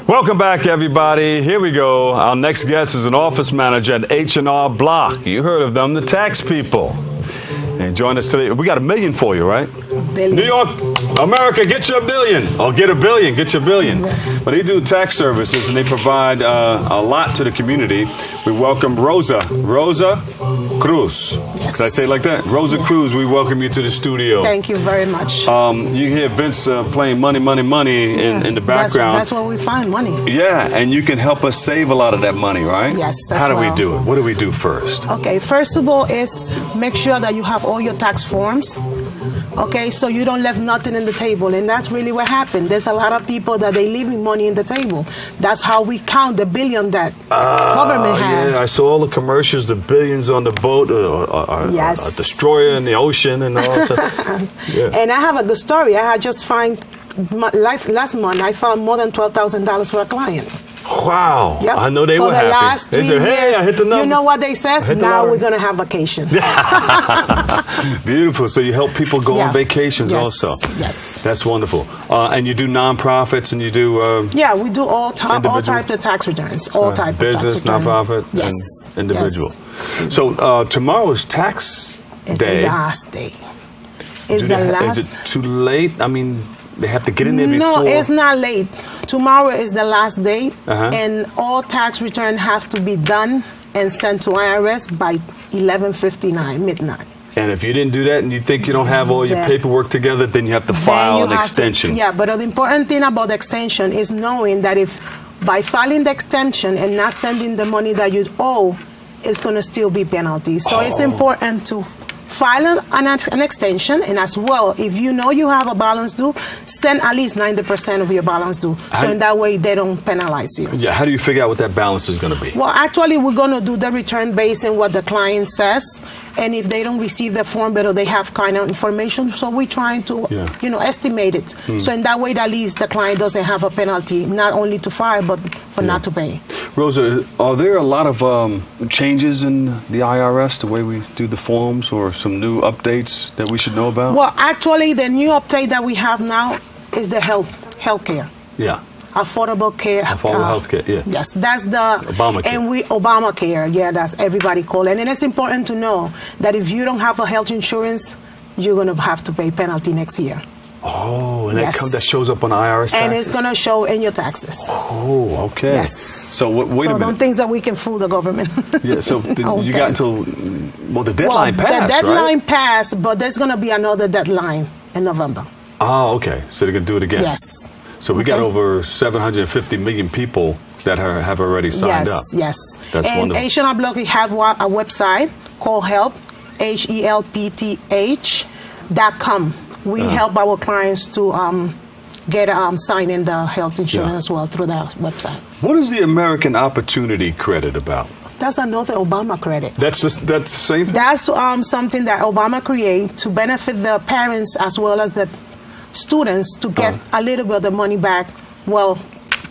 Welcome back, everybody. Here we go. Our next guest is an office manager at H&R Block. You heard of them, the tax people. And join us today. We got $1 million for you, right? Billion. New York, America, get your $1 billion. Or get $1 billion, get your $1 billion. Yeah. But they do tax services and they provide a lot to the community. We welcome Rosa Cruz. Yes. Can I say it like that? Rosa Cruz, we welcome you to the studio. Thank you very much. You hear Vince playing money in the background. That's where we find money. Yeah, and you can help us save a lot of that money, right? Yes, How do we do it? What do we do first? Okay, first of all is make sure that you have all your tax forms. Okay, so you don't leave nothing in the table, and that's really what happened. There's a lot of people that they leaving money in the table. That's how we count the billion that government has. Yeah, I saw all the commercials, the billions on the boat, Yes. a destroyer in the ocean, and all that. Yeah. And I have a good story. I had just last month, I found more than $12,000 for a client. Wow. Yep. I know they for were happy. The last 3 they said, hey, years, I hit the numbers. You know what they said? Now we're going to have vacation. Beautiful. So you help people go on vacations also. Yes. That's wonderful. And you do nonprofits and you do... yeah, we do all types of tax returns. All types of business, tax returns. nonprofit, Yes. and individual. Yes. So tomorrow is tax It's day. the last day. It's the last. Is it too late? I mean, they have to get in there before. No, it's not late. Tomorrow is the last day, Uh-huh. and all tax returns have to be done and sent to IRS by 11:59 midnight. And if you didn't do that and you think you don't have all your paperwork together, then you have to file an extension. Yeah, but the important thing about the extension is knowing that if by filing the extension and not sending the money that you owe, it's going to still be penalties. So it's important to file an extension, and as well, if you know you have a balance due, send at least 90% of your balance due. So in that way, they don't penalize you. Yeah, how do you figure out what that balance is going to be? Well, actually, we're going to do the return based on what the client says, and if they don't receive the form, but they have kind of information, so we're trying to, estimate it. So in that way, at least the client doesn't have a penalty, not only to file, but for not to pay. Rosa, are there a lot of changes in the IRS, the way we do the forms, or some new updates that we should know about? Well, actually, the new update that we have now is the health care. Yeah. Affordable care. Affordable health care, yeah. Yes, that's the... Obamacare. And Obamacare, yeah, that's everybody call it. And it's important to know that if you don't have a health insurance, you're going to have to pay penalty next year. Oh, and that shows up on IRS taxes? And it's going to show in your taxes. Oh, okay. Yes. So wait a minute. Don't think that we can fool the government. Yeah, so you got until, the deadline passed, the deadline right? passed, but there's going to be another deadline in November. Oh, okay. So they're going to do it again? Yes. So we got over 750 million people that have already signed up. Yes. That's wonderful. And H&R Block have a website called help, HELPTH.com. We help our clients to get sign in the health insurance as well through the website. What is the American Opportunity Credit about? That's another Obama credit. That's the same thing? That's something that Obama created to benefit the parents as well as the students to get a little bit of the money back,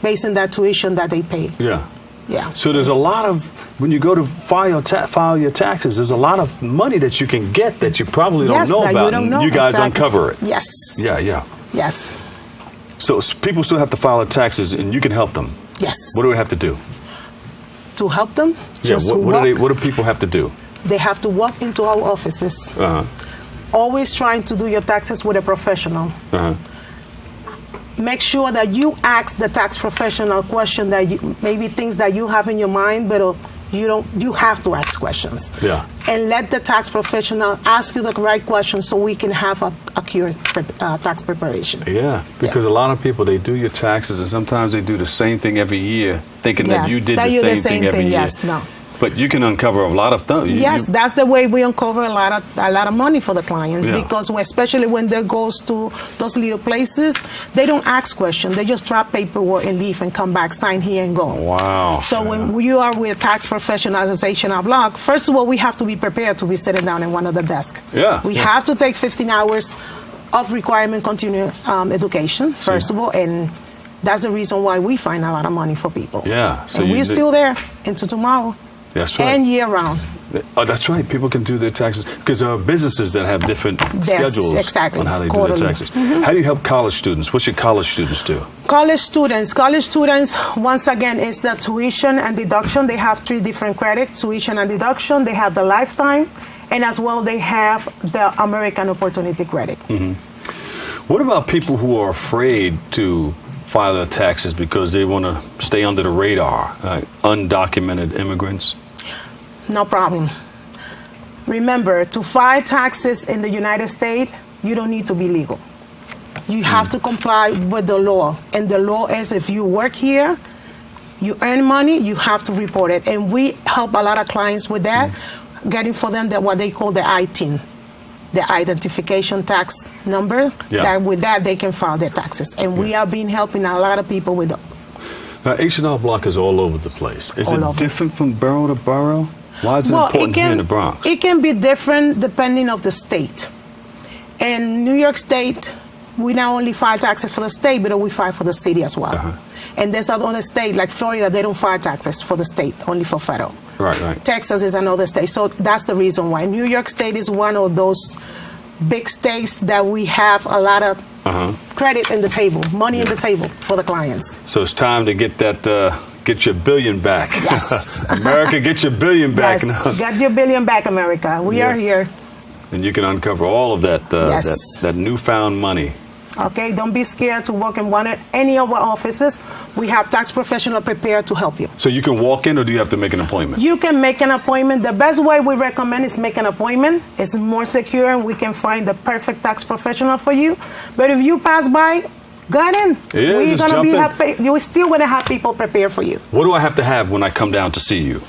based on that tuition that they pay. Yeah. Yeah. So there's a lot of, when you go to file your taxes, there's a lot of money that you can get that you probably don't know about. You don't know. You guys uncover it. Yes. Yeah. Yes. So people still have to file their taxes, and you can help them. Yes. What do we have to do? To help them? Yeah. What do people have to do? They have to walk into our offices. Always trying to do your taxes with a professional. Make sure that you ask the tax professional question that maybe things that you have in your mind, but you have to ask questions. Yeah. And let the tax professional ask you the right questions so we can have a accurate tax preparation. Yeah, because a lot of people, they do your taxes, and sometimes they do the same thing every year, thinking that you did the same thing every year. Yes, no. But you can uncover a lot of things. Yes, that's the way we uncover a lot of money for the clients, because especially when they goes to those little places, they don't ask questions. They just drop paperwork and leave and come back, sign here and go. Wow. So when you are with a tax professional as H&R Block, first of all, we have to be prepared to be sitting down in one of the desks. Yeah. We have to take 15 hours of requirement continuing education, first of all, and that's the reason why we find a lot of money for people. Yeah. So and we're still there into tomorrow. That's right. And year round. Oh, that's right. People can do their taxes because there are businesses that have different schedules exactly. on how they Quarterly. do their taxes. How do you help college students? What should college students do? College students, once again, is the tuition and deduction. They have 3 different credits, tuition and deduction. They have the lifetime, and as well they have the American Opportunity Credit. What about people who are afraid to file their taxes because they want to stay under the radar, undocumented immigrants? No problem. Remember, to file taxes in the United States, you don't need to be legal. You have to comply with the law. And the law is if you work here, you earn money, you have to report it. And we help a lot of clients with that, getting for them what they call the ITIN, the identification tax number. Yeah. That with that, they can file their taxes. And we have been helping a lot of people with them. Now, H&R Block is all over the place. Is it different from borough to borough? Why is it important here in the Bronx? It can be different depending of the state. In New York State, we not only file taxes for the state, but we file for the city as well. And there's another state, like Florida, they don't file taxes for the state, only for federal. Right. Texas is another state. So that's the reason why. New York State is one of those big states that we have a lot of credit in the table, money in the table for the clients. So it's time to get that, get your billion back. Yes. America, get your billion back. Yes, get your billion back, America. We are here. And you can uncover all of that, that newfound money. Okay, don't be scared to walk in any of our offices. We have tax professionals prepared to help you. So you can walk in, or do you have to make an appointment? You can make an appointment. The best way we recommend is make an appointment. It's more secure, and we can find the perfect tax professional for you. But if you pass by, go in. Yeah, We're just gonna be jump in. happy. You're still gonna have people prepared for you. What do I have to have when I come down to see you?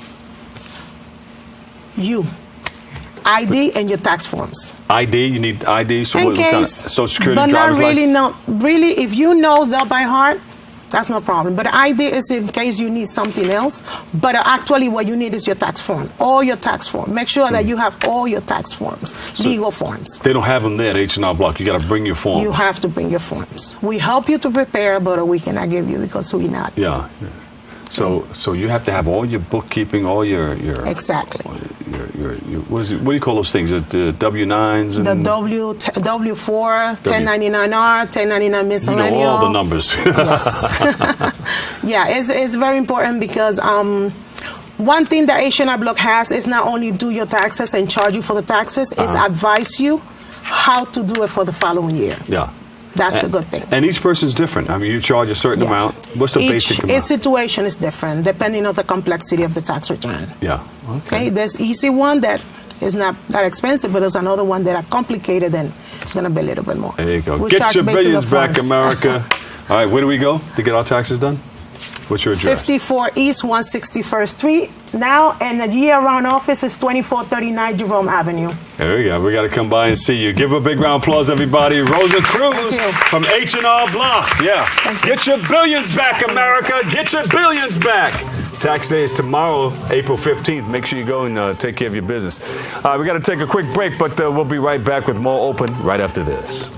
ID and your tax forms. ID? You need ID? So In what kind of case, Social Security, but driver's not really. license? No, really. If you know that by heart, that's no problem. But ID is in case you need something else. But actually, what you need is your tax form, all your tax form. Make sure that you have all your tax forms, legal forms. They don't have them there at H&R Block. You got to bring your forms. You have to bring your forms. We help you to prepare, but we cannot give you because we're not. Yeah. So you have to have all your bookkeeping, all your Exactly. what do you call those things? The W-9s and The W4, 1099R, 1099 miscellaneous. You know all the numbers. Yes. Yeah, it's very important because one thing that H&R Block has is not only do your taxes and charge you for the taxes, it's advise you how to do it for the following year. Yeah. That's the good thing. And each person's different. I mean, you charge a certain amount. What's the basic amount? Each situation is different depending on the complexity of the tax return. Yeah. Okay. There's easy one that is not that expensive, but there's another one that are complicated and it's going to be a little bit more. There you go. We Get charge your based on the billions back, funds. America. All right, where do we go to get our taxes done? What's your address? 54 East 161st Street. Now, and the year-round office is 2439 Jerome Avenue. There we go. We got to come by and see you. Give a big round of applause, everybody. Rosa Cruz from H&R Block. Yeah. Get your billions back, America. Get your billions back. Tax day is tomorrow, April 15th. Make sure you go and take care of your business. We got to take a quick break, but we'll be right back with more Open right after this.